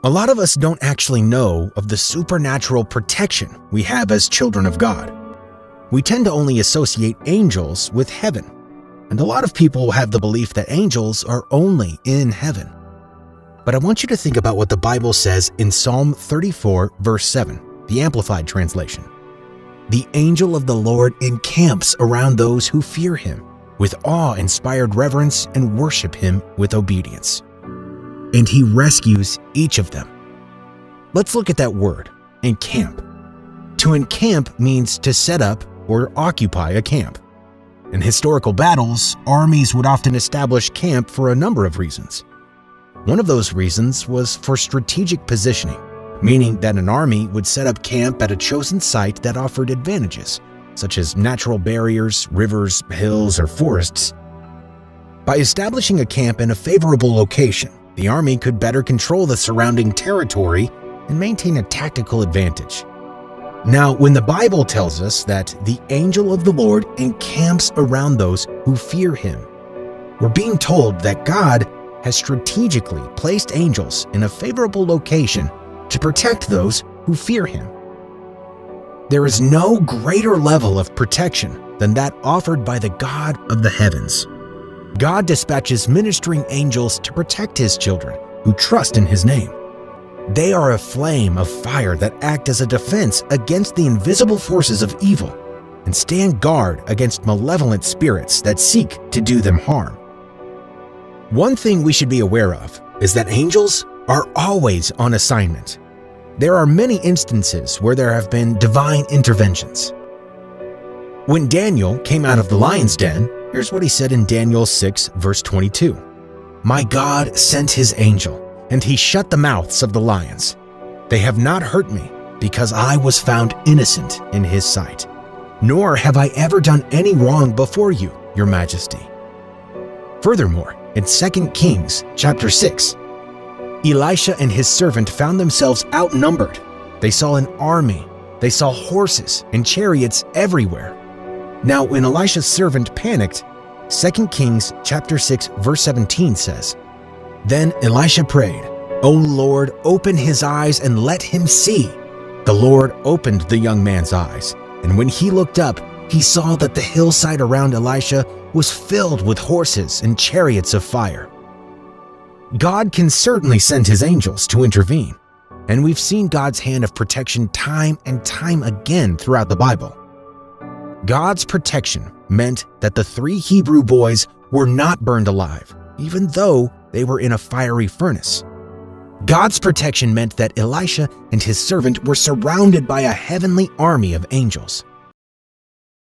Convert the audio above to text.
A lot of us don't actually know of the supernatural protection we have as children of God. We tend to only associate angels with heaven, and a lot of people have the belief that angels are only in heaven. But I want you to think about what the Bible says in Psalm 34, verse 7, the Amplified Translation. The angel of the Lord encamps around those who fear him, with awe-inspired reverence, and worship him with obedience. And he rescues each of them. Let's look at that word, encamp. To encamp means to set up or occupy a camp. In historical battles, armies would often establish camp for a number of reasons. One of those reasons was for strategic positioning, meaning that an army would set up camp at a chosen site that offered advantages, such as natural barriers, rivers, hills, or forests. By establishing a camp in a favorable location, the army could better control the surrounding territory and maintain a tactical advantage. Now, when the Bible tells us that the angel of the Lord encamps around those who fear him, we're being told that God has strategically placed angels in a favorable location to protect those who fear him. There is no greater level of protection than that offered by the God of the heavens. God dispatches ministering angels to protect his children who trust in his name. They are a flame of fire that act as a defense against the invisible forces of evil and stand guard against malevolent spirits that seek to do them harm. One thing we should be aware of is that angels are always on assignment. There are many instances where there have been divine interventions. When Daniel came out of the lion's den, here's what he said in Daniel 6, verse 22. My God sent his angel, and he shut the mouths of the lions. They have not hurt me, because I was found innocent in his sight. Nor have I ever done any wrong before you, your majesty. Furthermore, in 2 Kings chapter 6, Elisha and his servant found themselves outnumbered. They saw an army. They saw horses and chariots everywhere. Now, when Elisha's servant panicked, 2 Kings chapter 6 verse 17 says, Then Elisha prayed, O Lord, open his eyes and let him see. The Lord opened the young man's eyes, and when he looked up, he saw that the hillside around Elisha was filled with horses and chariots of fire. God can certainly send his angels to intervene, and we've seen God's hand of protection time and time again throughout the Bible. God's protection meant that the 3 Hebrew boys were not burned alive, even though they were in a fiery furnace. God's protection meant that Elisha and his servant were surrounded by a heavenly army of angels.